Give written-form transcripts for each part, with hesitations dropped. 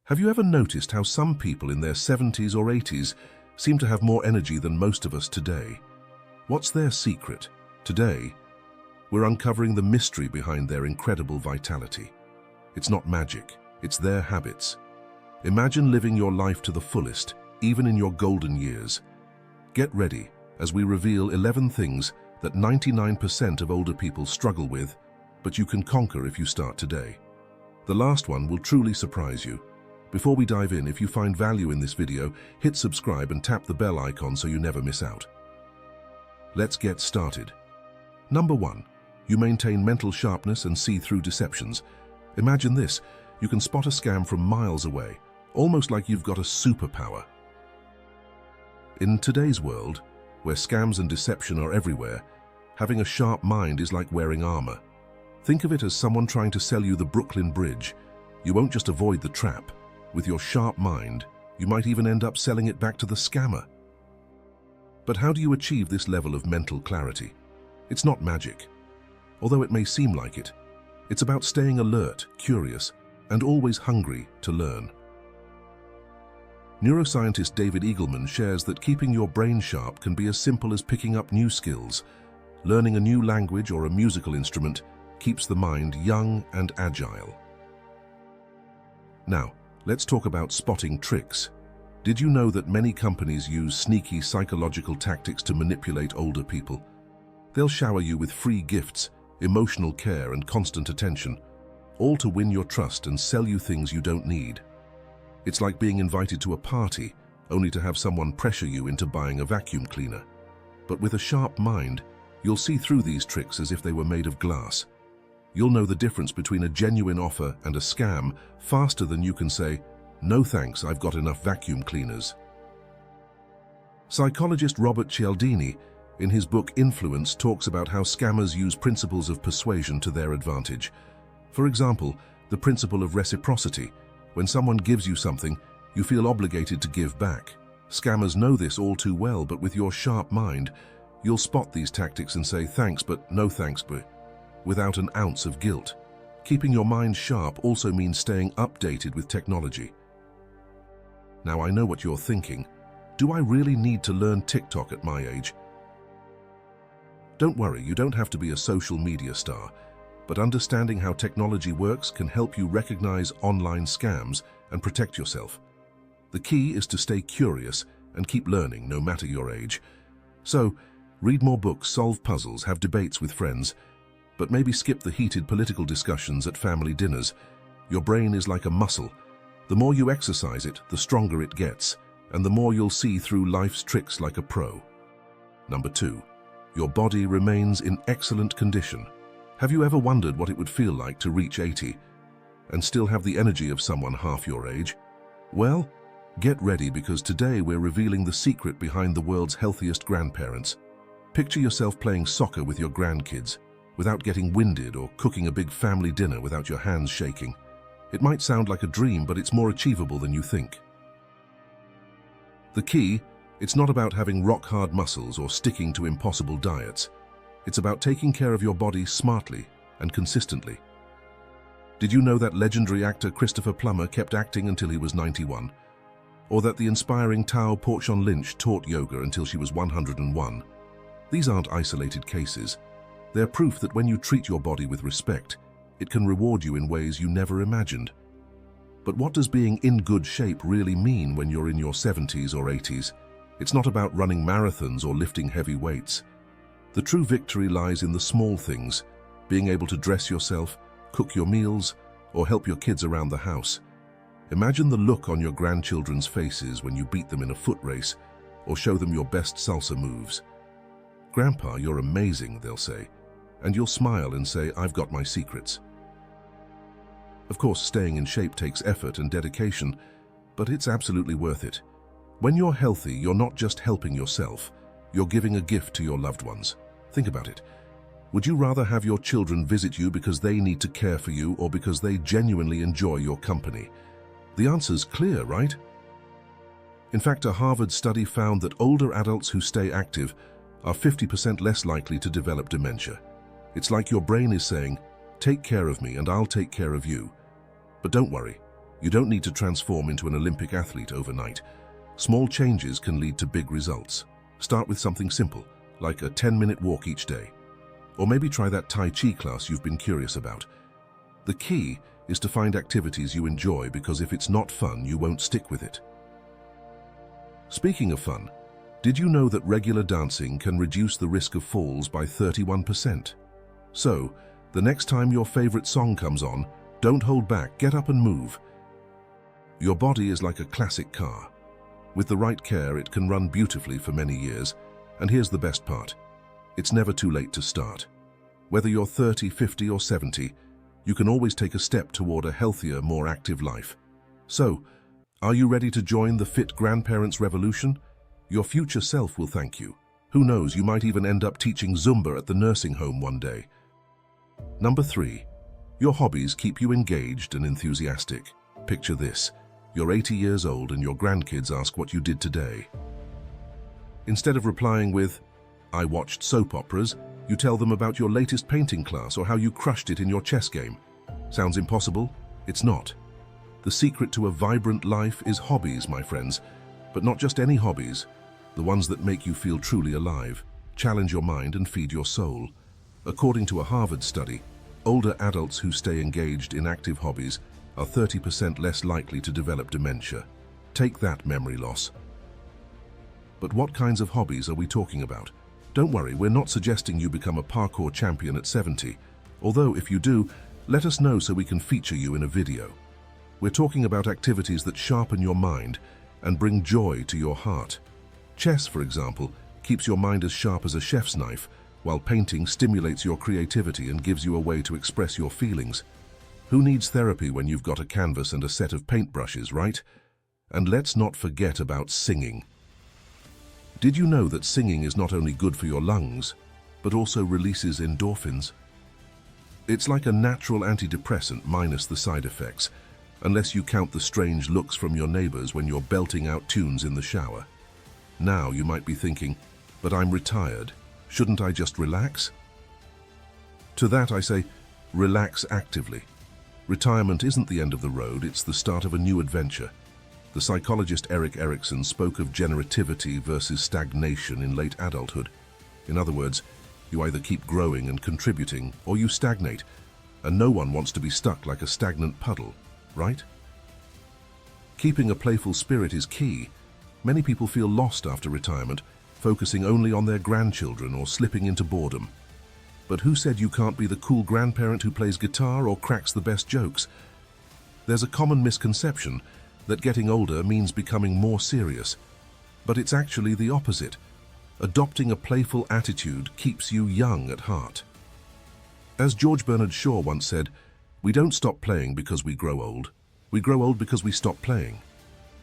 Have you ever noticed how some people in their 70s or 80s seem to have more energy than most of us today? What's their secret? Today, we're uncovering the mystery behind their incredible vitality. It's not magic, it's their habits. Imagine living your life to the fullest, even in your golden years. Get ready as we reveal 11 things that 99% of older people struggle with, but you can conquer if you start today. The last one will truly surprise you. Before we dive in, if you find value in this video, hit subscribe and tap the bell icon so you never miss out. Let's get started. Number 1. You maintain mental sharpness and see through deceptions. Imagine this, you can spot a scam from miles away, almost like you've got a superpower. In today's world, where scams and deception are everywhere, having a sharp mind is like wearing armor. Think of it as someone trying to sell you the Brooklyn Bridge. You won't just avoid the trap. With your sharp mind, you might even end up selling it back to the scammer. But how do you achieve this level of mental clarity? It's not magic. Although it may seem like it, it's about staying alert, curious, and always hungry to learn. Neuroscientist David Eagleman shares that keeping your brain sharp can be as simple as picking up new skills. Learning a new language or a musical instrument keeps the mind young and agile. Now, let's talk about spotting tricks. Did you know that many companies use sneaky psychological tactics to manipulate older people? They'll shower you with free gifts, emotional care, and constant attention, all to win your trust and sell you things you don't need. It's like being invited to a party, only to have someone pressure you into buying a vacuum cleaner. But with a sharp mind, you'll see through these tricks as if they were made of glass. You'll know the difference between a genuine offer and a scam faster than you can say, "No thanks, I've got enough vacuum cleaners." Psychologist Robert Cialdini, in his book Influence, talks about how scammers use principles of persuasion to their advantage. For example, the principle of reciprocity. When someone gives you something, you feel obligated to give back. Scammers know this all too well, but with your sharp mind, you'll spot these tactics and say thanks, but no thanks, but without an ounce of guilt. Keeping your mind sharp also means staying updated with technology. Now, I know what you're thinking. Do I really need to learn TikTok at my age? Don't worry, you don't have to be a social media star, but understanding how technology works can help you recognize online scams and protect yourself. The key is to stay curious and keep learning no matter your age. So, read more books, solve puzzles, have debates with friends, but maybe skip the heated political discussions at family dinners. Your brain is like a muscle. The more you exercise it, the stronger it gets, and the more you'll see through life's tricks like a pro. Number 2. Your body remains in excellent condition. Have you ever wondered what it would feel like to reach 80 and still have the energy of someone half your age? Well, get ready, because today we're revealing the secret behind the world's healthiest grandparents. Picture yourself playing soccer with your grandkids, without getting winded, or cooking a big family dinner without your hands shaking. It might sound like a dream, but it's more achievable than you think. The key, it's not about having rock-hard muscles or sticking to impossible diets. It's about taking care of your body smartly and consistently. Did you know that legendary actor Christopher Plummer kept acting until he was 91? Or that the inspiring Tao Porchon Lynch taught yoga until she was 101? These aren't isolated cases. They're proof that when you treat your body with respect, it can reward you in ways you never imagined. But what does being in good shape really mean when you're in your 70s or 80s? It's not about running marathons or lifting heavy weights. The true victory lies in the small things, being able to dress yourself, cook your meals, or help your kids around the house. Imagine the look on your grandchildren's faces when you beat them in a foot race or show them your best salsa moves. "Grandpa, you're amazing," they'll say, and you'll smile and say, "I've got my secrets." Of course, staying in shape takes effort and dedication, but it's absolutely worth it. When you're healthy, you're not just helping yourself, you're giving a gift to your loved ones. Think about it. Would you rather have your children visit you because they need to care for you, or because they genuinely enjoy your company? The answer's clear, right? In fact, a Harvard study found that older adults who stay active are 50% less likely to develop dementia. It's like your brain is saying, "Take care of me and I'll take care of you." But don't worry, You don't need to transform into an Olympic athlete overnight. Small changes can lead to big results. Start with something simple, like a 10-minute walk each day. Or maybe try that Tai Chi class you've been curious about. The key is to find activities you enjoy, because if it's not fun, you won't stick with it. Speaking of fun, did you know that regular dancing can reduce the risk of falls by 31%? So, the next time your favorite song comes on, don't hold back, get up and move. Your body is like a classic car. With the right care, it can run beautifully for many years. And here's the best part. It's never too late to start. Whether you're 30, 50 or 70, you can always take a step toward a healthier, more active life. So, are you ready to join the fit grandparents revolution? Your future self will thank you. Who knows, you might even end up teaching Zumba at the nursing home one day. Number 3. Your hobbies keep you engaged and enthusiastic. Picture this. You're 80 years old and your grandkids ask what you did today. Instead of replying with, "I watched soap operas," you tell them about your latest painting class or how you crushed it in your chess game. Sounds impossible? It's not. The secret to a vibrant life is hobbies, my friends. But not just any hobbies. The ones that make you feel truly alive, challenge your mind and feed your soul. According to a Harvard study, older adults who stay engaged in active hobbies are 30% less likely to develop dementia. Take that, memory loss. But what kinds of hobbies are we talking about? Don't worry, we're not suggesting you become a parkour champion at 70. Although, if you do, let us know so we can feature you in a video. We're talking about activities that sharpen your mind and bring joy to your heart. Chess, for example, keeps your mind as sharp as a chef's knife, while painting stimulates your creativity and gives you a way to express your feelings. Who needs therapy when you've got a canvas and a set of paintbrushes, right? And let's not forget about singing. Did you know that singing is not only good for your lungs, but also releases endorphins? It's like a natural antidepressant minus the side effects, unless you count the strange looks from your neighbors when you're belting out tunes in the shower. Now you might be thinking, but I'm retired. Shouldn't I just relax? To that I say, relax actively. Retirement isn't the end of the road, it's the start of a new adventure. The psychologist Erik Erikson spoke of generativity versus stagnation in late adulthood. In other words, you either keep growing and contributing, or you stagnate, and no one wants to be stuck like a stagnant puddle, right? Keeping a playful spirit is key. Many people feel lost after retirement, focusing only on their grandchildren or slipping into boredom. But who said you can't be the cool grandparent who plays guitar or cracks the best jokes? There's a common misconception that getting older means becoming more serious. But it's actually the opposite. Adopting a playful attitude keeps you young at heart. As George Bernard Shaw once said, we don't stop playing because we grow old. We grow old because we stop playing.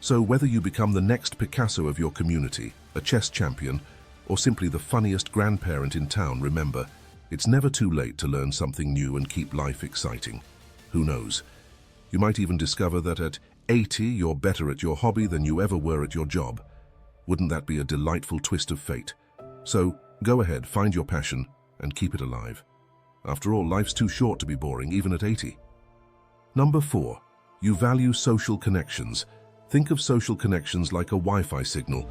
So whether you become the next Picasso of your community, a chess champion, or simply the funniest grandparent in town, remember, it's never too late to learn something new and keep life exciting. Who knows? You might even discover that at 80 you're better at your hobby than you ever were at your job. Wouldn't that be a delightful twist of fate? So go ahead, find your passion, and keep it alive. After all, life's too short to be boring, even at 80. Number 4. You value social connections. Think of social connections like a Wi-Fi signal.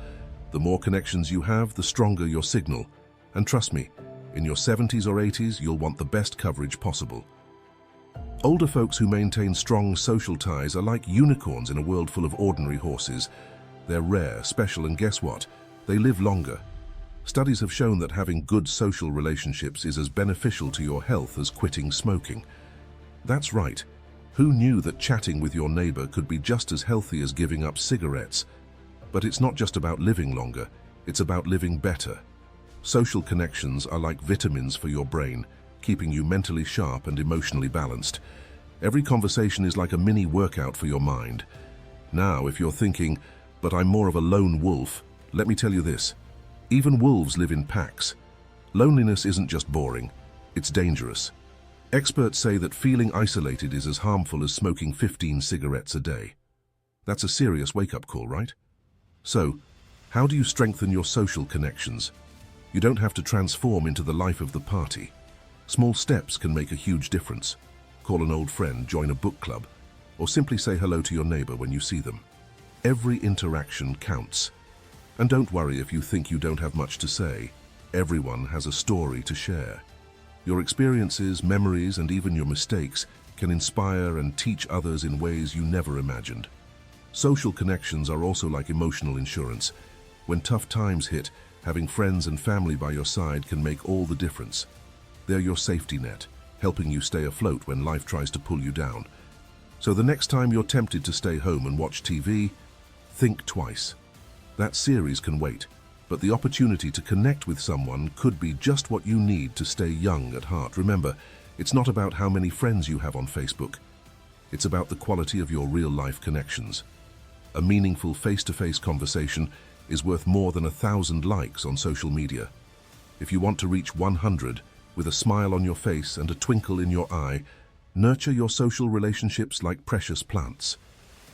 The more connections you have, the stronger your signal. And trust me, in your 70s or 80s, you'll want the best coverage possible. Older folks who maintain strong social ties are like unicorns in a world full of ordinary horses. They're rare, special, and guess what? They live longer. Studies have shown that having good social relationships is as beneficial to your health as quitting smoking. That's right. Who knew that chatting with your neighbor could be just as healthy as giving up cigarettes? But it's not just about living longer, it's about living better. Social connections are like vitamins for your brain, keeping you mentally sharp and emotionally balanced. Every conversation is like a mini workout for your mind. Now, if you're thinking, but I'm more of a lone wolf, let me tell you this. Even wolves live in packs. Loneliness isn't just boring, it's dangerous. Experts say that feeling isolated is as harmful as smoking 15 cigarettes a day. That's a serious wake-up call, right? So, how do you strengthen your social connections? You don't have to transform into the life of the party. Small steps can make a huge difference. Call an old friend, join a book club, or simply say hello to your neighbor when you see them. Every interaction counts. And don't worry if you think you don't have much to say. Everyone has a story to share. Your experiences, memories, and even your mistakes can inspire and teach others in ways you never imagined. Social connections are also like emotional insurance. When tough times hit, having friends and family by your side can make all the difference. They're your safety net, helping you stay afloat when life tries to pull you down. So the next time you're tempted to stay home and watch TV, think twice. That series can wait, but the opportunity to connect with someone could be just what you need to stay young at heart. Remember, it's not about how many friends you have on Facebook. It's about the quality of your real-life connections. A meaningful face-to-face conversation is worth more than 1,000 likes on social media. If you want to reach 100 with a smile on your face and a twinkle in your eye, nurture your social relationships like precious plants.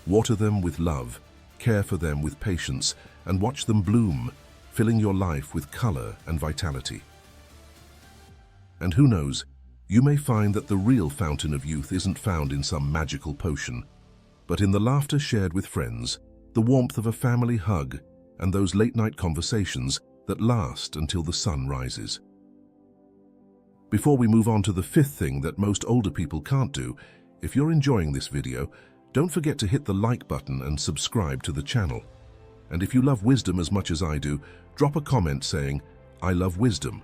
Water them with love, care for them with patience, and watch them bloom, filling your life with color and vitality. And who knows, you may find that the real fountain of youth isn't found in some magical potion, but in the laughter shared with friends, the warmth of a family hug, and those late-night conversations that last until the sun rises. Before we move on to the fifth thing that most older people can't do, if you're enjoying this video, don't forget to hit the like button and subscribe to the channel. And if you love wisdom as much as I do, drop a comment saying, "I love wisdom."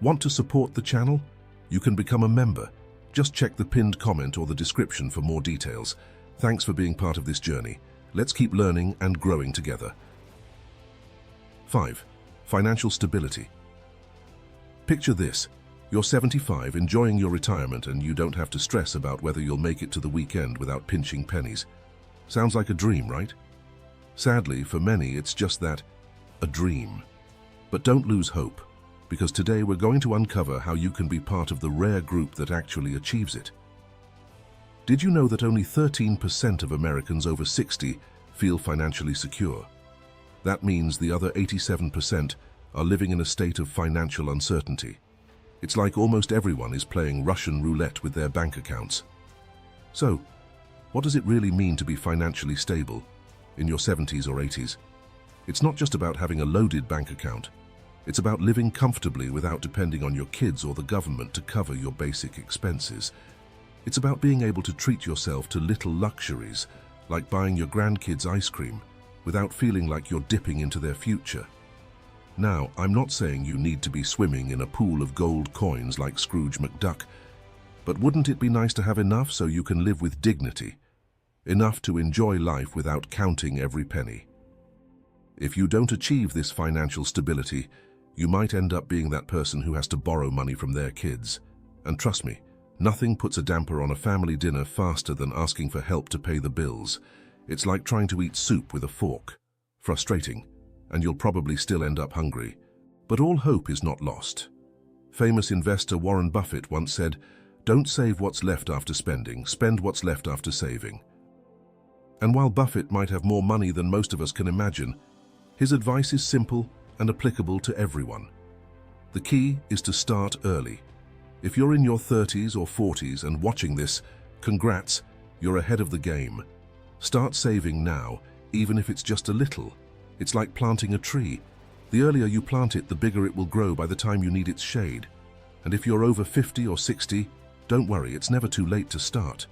Want to support the channel? You can become a member. Just check the pinned comment or the description for more details. Thanks for being part of this journey. Let's keep learning and growing together. 5. Financial stability. Picture this. You're 75, enjoying your retirement, and you don't have to stress about whether you'll make it to the weekend without pinching pennies. Sounds like a dream, right? Sadly, for many, it's just that, a dream. But don't lose hope, because today we're going to uncover how you can be part of the rare group that actually achieves it. Did you know that only 13% of Americans over 60 feel financially secure? That means the other 87% are living in a state of financial uncertainty. It's like almost everyone is playing Russian roulette with their bank accounts. So, what does it really mean to be financially stable in your 70s or 80s? It's not just about having a loaded bank account. It's about living comfortably without depending on your kids or the government to cover your basic expenses. It's about being able to treat yourself to little luxuries, like buying your grandkids ice cream, without feeling like you're dipping into their future. Now, I'm not saying you need to be swimming in a pool of gold coins like Scrooge McDuck, but wouldn't it be nice to have enough so you can live with dignity? Enough to enjoy life without counting every penny. If you don't achieve this financial stability, you might end up being that person who has to borrow money from their kids. And trust me, nothing puts a damper on a family dinner faster than asking for help to pay the bills. It's like trying to eat soup with a fork. Frustrating, and you'll probably still end up hungry. But all hope is not lost. Famous investor Warren Buffett once said, "Don't save what's left after spending, spend what's left after saving." And while Buffett might have more money than most of us can imagine, his advice is simple and applicable to everyone. The key is to start early. If you're in your 30s or 40s and watching this, congrats, you're ahead of the game. Start saving now, even if it's just a little. It's like planting a tree. The earlier you plant it, the bigger it will grow by the time you need its shade. And if you're over 50 or 60, don't worry, it's never too late to start.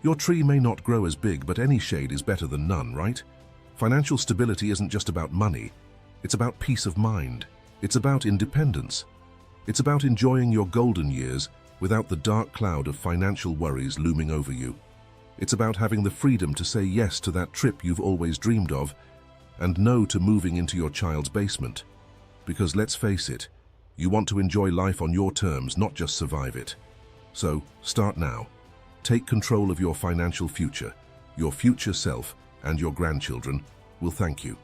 Your tree may not grow as big, but any shade is better than none, right? Financial stability isn't just about money. It's about peace of mind. It's about independence. It's about enjoying your golden years without the dark cloud of financial worries looming over you. It's about having the freedom to say yes to that trip you've always dreamed of and no to moving into your child's basement. Because let's face it, you want to enjoy life on your terms, not just survive it. So, start now. Take control of your financial future. Your future self and your grandchildren will thank you.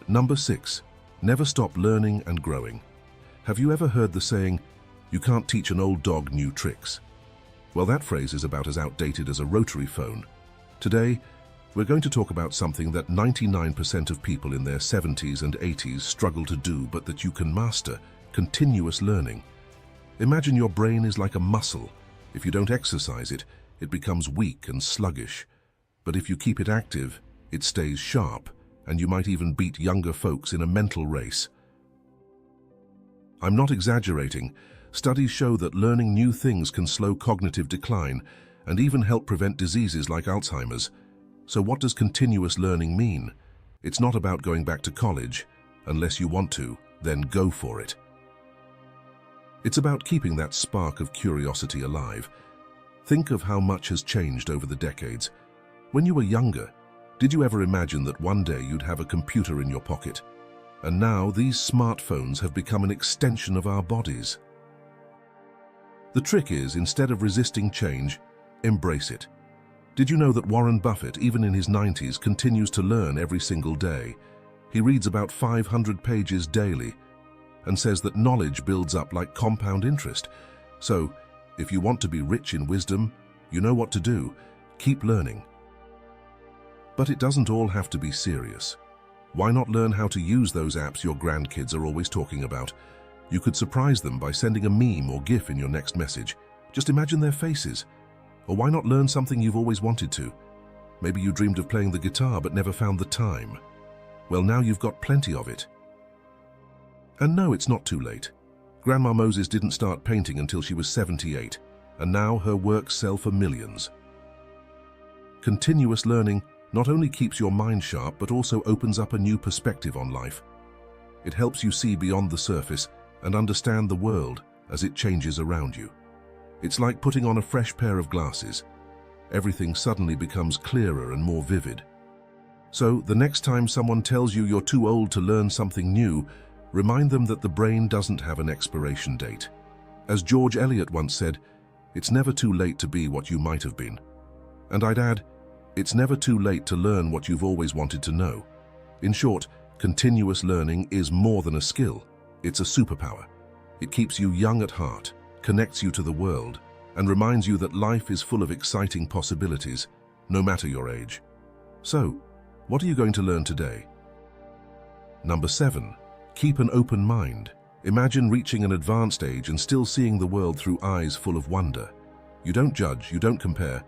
Number 6. Never stop learning and growing. Have you ever heard the saying, "You can't teach an old dog new tricks"? Well, that phrase is about as outdated as a rotary phone. Today, we're going to talk about something that 99% of people in their 70s and 80s struggle to do, but that you can master: continuous learning. Imagine your brain is like a muscle. If you don't exercise it, it becomes weak and sluggish. But if you keep it active, it stays sharp, and you might even beat younger folks in a mental race. I'm not exaggerating. Studies show that learning new things can slow cognitive decline and even help prevent diseases like Alzheimer's. So what does continuous learning mean? It's not about going back to college. Unless you want to, then go for it. It's about keeping that spark of curiosity alive. Think of how much has changed over the decades. When you were younger, did you ever imagine that one day you'd have a computer in your pocket? And now these smartphones have become an extension of our bodies. The trick is, instead of resisting change, embrace it. Did you know that Warren Buffett, even in his 90s, continues to learn every single day? He reads about 500 pages daily and says that knowledge builds up like compound interest. So, if you want to be rich in wisdom, you know what to do. Keep learning. But it doesn't all have to be serious. Why not learn how to use those apps your grandkids are always talking about? You could surprise them by sending a meme or GIF in your next message. Just imagine their faces. Or why not learn something you've always wanted to? Maybe you dreamed of playing the guitar but never found the time. Well, now you've got plenty of it. And no, it's not too late. Grandma Moses didn't start painting until she was 78, and now her works sell for millions. Continuous learning not only keeps your mind sharp, but also opens up a new perspective on life. It helps you see beyond the surface and understand the world as it changes around you. It's like putting on a fresh pair of glasses. Everything suddenly becomes clearer and more vivid. So, the next time someone tells you you're too old to learn something new, remind them that the brain doesn't have an expiration date. As George Eliot once said, it's never too late to be what you might have been. And I'd add, it's never too late to learn what you've always wanted to know. In short, continuous learning is more than a skill. It's a superpower. It keeps you young at heart, connects you to the world, and reminds you that life is full of exciting possibilities, no matter your age. So, what are you going to learn today? Number 7. Keep an open mind. Imagine reaching an advanced age and still seeing the world through eyes full of wonder. You don't judge, you don't compare.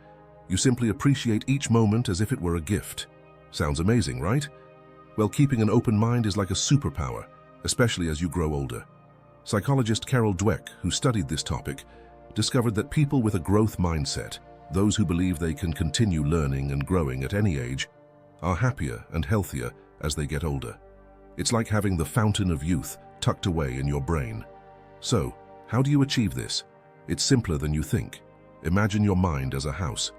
You simply appreciate each moment as if it were a gift. Sounds amazing, right? Well, keeping an open mind is like a superpower, especially as you grow older. Psychologist Carol Dweck, who studied this topic, discovered that people with a growth mindset, those who believe they can continue learning and growing at any age, are happier and healthier as they get older. It's like having the fountain of youth tucked away in your brain. So, how do you achieve this? It's simpler than you think. Imagine your mind as a house.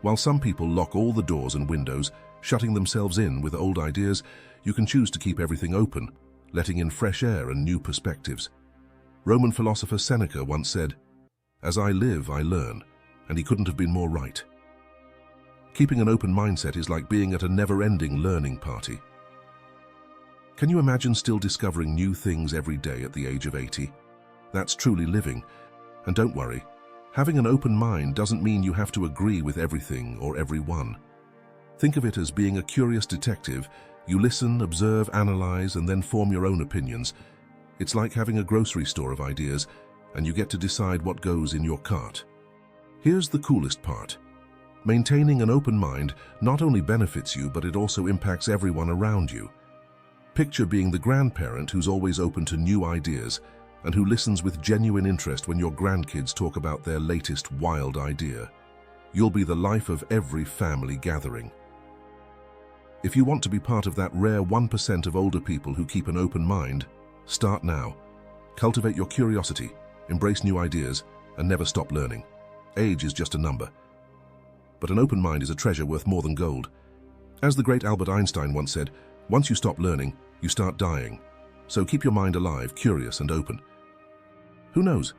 While some people lock all the doors and windows, shutting themselves in with old ideas, you can choose to keep everything open, letting in fresh air and new perspectives. Roman philosopher Seneca once said, "As I live, I learn," and he couldn't have been more right. Keeping an open mindset is like being at a never-ending learning party. Can you imagine still discovering new things every day at the age of 80? That's truly living. And don't worry, having an open mind doesn't mean you have to agree with everything or everyone. Think of it as being a curious detective. You listen, observe, analyze, and then form your own opinions. It's like having a grocery store of ideas, and you get to decide what goes in your cart. Here's the coolest part. Maintaining an open mind not only benefits you, but it also impacts everyone around you. Picture being the grandparent who's always open to new ideas and who listens with genuine interest when your grandkids talk about their latest wild idea. You'll be the life of every family gathering. If you want to be part of that rare 1% of older people who keep an open mind, start now. Cultivate your curiosity, embrace new ideas, and never stop learning. Age is just a number. But an open mind is a treasure worth more than gold. As the great Albert Einstein once said, once you stop learning, you start dying. So keep your mind alive, curious, and open. Who knows?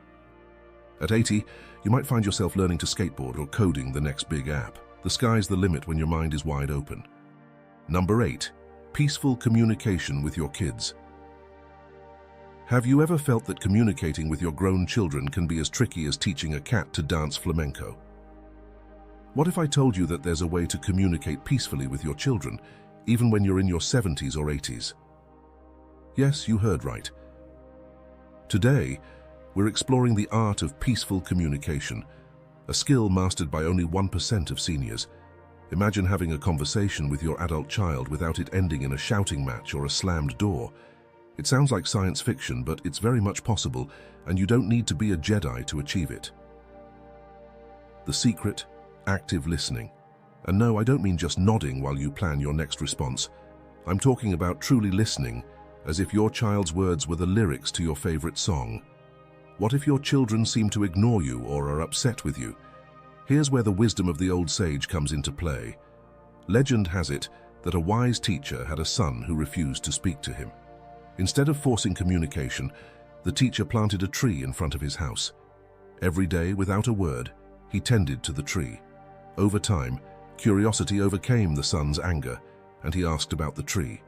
At 80, you might find yourself learning to skateboard or coding the next big app. The sky's the limit when your mind is wide open. Number 8. Peaceful communication with your kids. Have you ever felt that communicating with your grown children can be as tricky as teaching a cat to dance flamenco? What if I told you that there's a way to communicate peacefully with your children, even when you're in your 70s or 80s? Yes, you heard right. Today, we're exploring the art of peaceful communication, a skill mastered by only 1% of seniors. Imagine having a conversation with your adult child without it ending in a shouting match or a slammed door. It sounds like science fiction, but it's very much possible, and you don't need to be a Jedi to achieve it. The secret: active listening. And no, I don't mean just nodding while you plan your next response. I'm talking about truly listening, as if your child's words were the lyrics to your favorite song. What if your children seem to ignore you or are upset with you? Here's where the wisdom of the old sage comes into play. Legend has it that a wise teacher had a son who refused to speak to him. Instead of forcing communication, the teacher planted a tree in front of his house. Every day, without a word, he tended to the tree. Over time, curiosity overcame the son's anger, and he asked about the tree.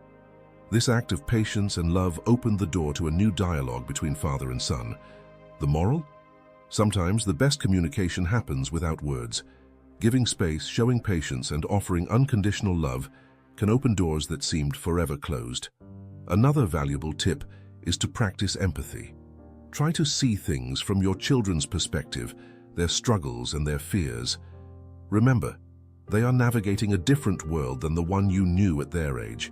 This act of patience and love opened the door to a new dialogue between father and son. The moral? Sometimes the best communication happens without words. Giving space, showing patience, and offering unconditional love can open doors that seemed forever closed. Another valuable tip is to practice empathy. Try to see things from your children's perspective, their struggles and their fears. Remember, they are navigating a different world than the one you knew at their age.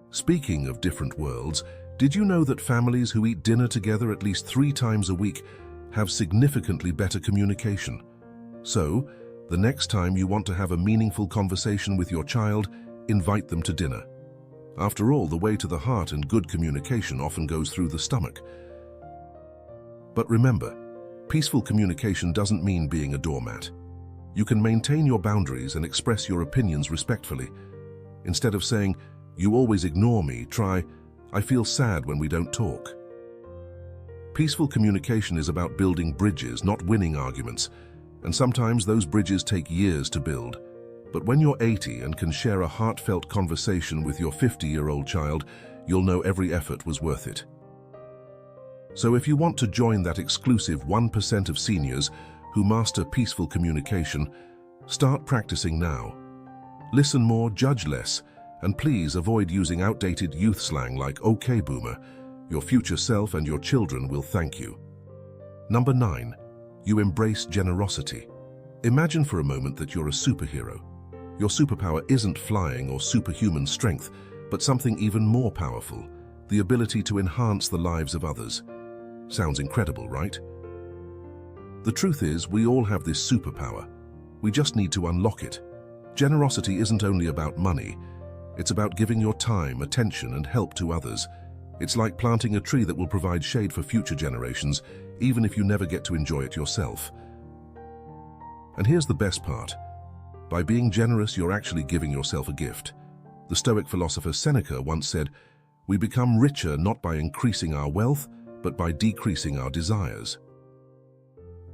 Speaking of different worlds, did you know that families who eat dinner together at least 3 times a week have significantly better communication? So, the next time you want to have a meaningful conversation with your child, invite them to dinner. After all, the way to the heart and good communication often goes through the stomach. But remember, peaceful communication doesn't mean being a doormat. You can maintain your boundaries and express your opinions respectfully. Instead of saying, "You always ignore me," try, "I feel sad when we don't talk." Peaceful communication is about building bridges, not winning arguments, and sometimes those bridges take years to build. But when you're 80 and can share a heartfelt conversation with your 50-year-old child, you'll know every effort was worth it. So if you want to join that exclusive 1% of seniors who master peaceful communication, start practicing now. Listen more, judge less, and please avoid using outdated youth slang like "okay, boomer." Your future self and your children will thank you. Number 9, you embrace generosity. Imagine for a moment that you're a superhero. Your superpower isn't flying or superhuman strength, but something even more powerful: the ability to enhance the lives of others. Sounds incredible, right? The truth is, we all have this superpower. We just need to unlock it. Generosity isn't only about money. It's about giving your time, attention, and help to others. It's like planting a tree that will provide shade for future generations, even if you never get to enjoy it yourself. And here's the best part. By being generous, you're actually giving yourself a gift. The Stoic philosopher Seneca once said, "We become richer not by increasing our wealth, but by decreasing our desires."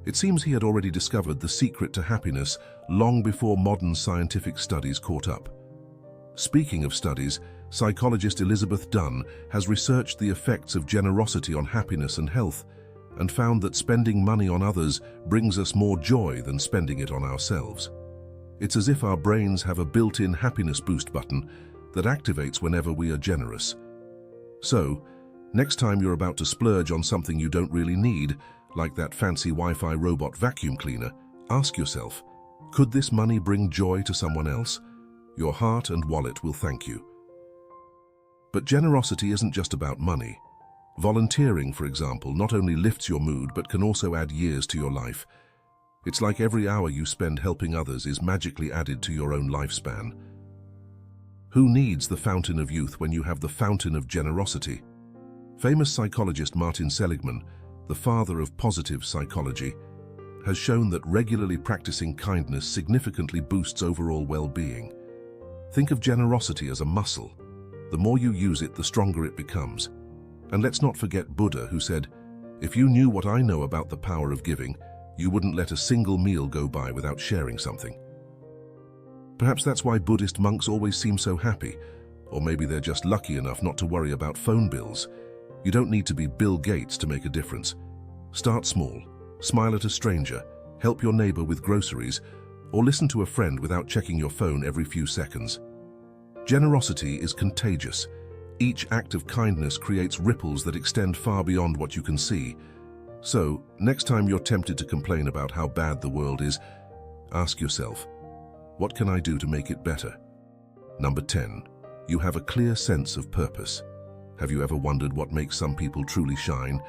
It seems he had already discovered the secret to happiness long before modern scientific studies caught up. Speaking of studies, psychologist Elizabeth Dunn has researched the effects of generosity on happiness and health, and found that spending money on others brings us more joy than spending it on ourselves. It's as if our brains have a built-in happiness boost button that activates whenever we are generous. So, next time you're about to splurge on something you don't really need, like that fancy Wi-Fi robot vacuum cleaner, ask yourself, could this money bring joy to someone else? Your heart and wallet will thank you. But generosity isn't just about money. Volunteering, for example, not only lifts your mood but can also add years to your life. It's like every hour you spend helping others is magically added to your own lifespan. Who needs the fountain of youth when you have the fountain of generosity? Famous psychologist Martin Seligman, the father of positive psychology, has shown that regularly practicing kindness significantly boosts overall well-being. Think of generosity as a muscle. The more you use it, the stronger it becomes. And let's not forget Buddha, who said, "If you knew what I know about the power of giving, you wouldn't let a single meal go by without sharing something." Perhaps that's why Buddhist monks always seem so happy, or maybe they're just lucky enough not to worry about phone bills. You don't need to be Bill Gates to make a difference. Start small, smile at a stranger, help your neighbor with groceries, or listen to a friend without checking your phone every few seconds. Generosity is contagious. Each act of kindness creates ripples that extend far beyond what you can see. So, next time you're tempted to complain about how bad the world is, ask yourself, what can I do to make it better? Number 10. You have a clear sense of purpose. Have you ever wondered what makes some people truly shine,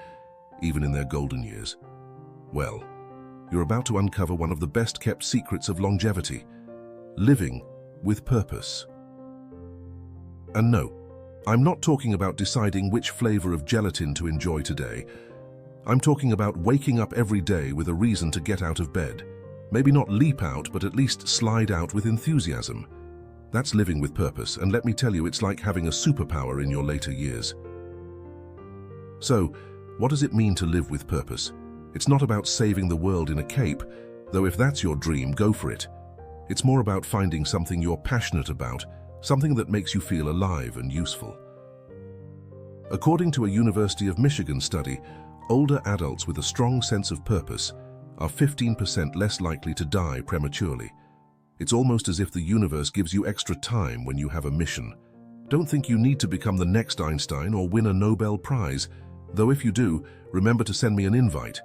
even in their golden years? Well, you're about to uncover one of the best-kept secrets of longevity: living with purpose. And no, I'm not talking about deciding which flavor of gelatin to enjoy today. I'm talking about waking up every day with a reason to get out of bed. Maybe not leap out, but at least slide out with enthusiasm. That's living with purpose, and let me tell you, it's like having a superpower in your later years. So, what does it mean to live with purpose? It's not about saving the world in a cape, though if that's your dream, go for it. It's more about finding something you're passionate about, something that makes you feel alive and useful. According to a University of Michigan study, older adults with a strong sense of purpose are 15% less likely to die prematurely. It's almost as if the universe gives you extra time when you have a mission. Don't think you need to become the next Einstein or win a Nobel Prize, though if you do, remember to send me an invite.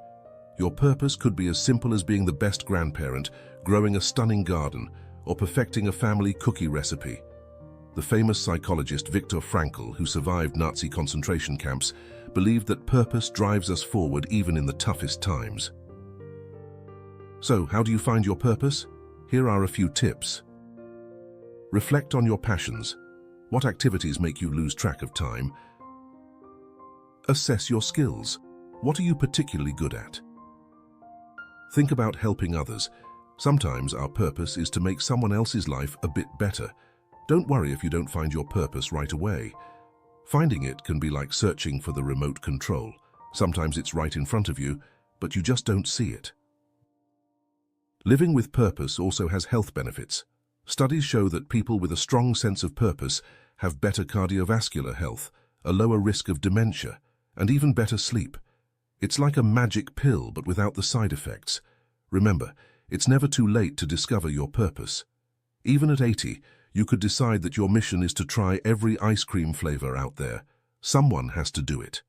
Your purpose could be as simple as being the best grandparent, growing a stunning garden, or perfecting a family cookie recipe. The famous psychologist Viktor Frankl, who survived Nazi concentration camps, believed that purpose drives us forward even in the toughest times. So, how do you find your purpose? Here are a few tips. Reflect on your passions. What activities make you lose track of time? Assess your skills. What are you particularly good at? Think about helping others. Sometimes our purpose is to make someone else's life a bit better. Don't worry if you don't find your purpose right away. Finding it can be like searching for the remote control. Sometimes it's right in front of you, but you just don't see it. Living with purpose also has health benefits. Studies show that people with a strong sense of purpose have better cardiovascular health, a lower risk of dementia, and even better sleep. It's like a magic pill, but without the side effects. Remember, it's never too late to discover your purpose. Even at 80, you could decide that your mission is to try every ice cream flavor out there. Someone has to do it.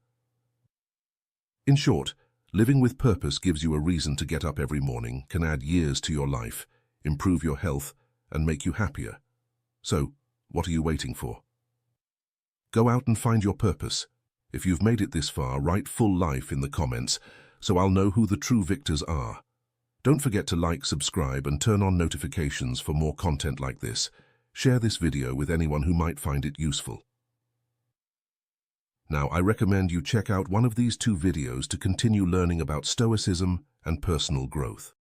In short, living with purpose gives you a reason to get up every morning, can add years to your life, improve your health, and make you happier. So, what are you waiting for? Go out and find your purpose. If you've made it this far, write full life in the comments, so I'll know who the true victors are. Don't forget to like, subscribe, and turn on notifications for more content like this. Share this video with anyone who might find it useful. Now, I recommend you check out one of these two videos to continue learning about Stoicism and personal growth.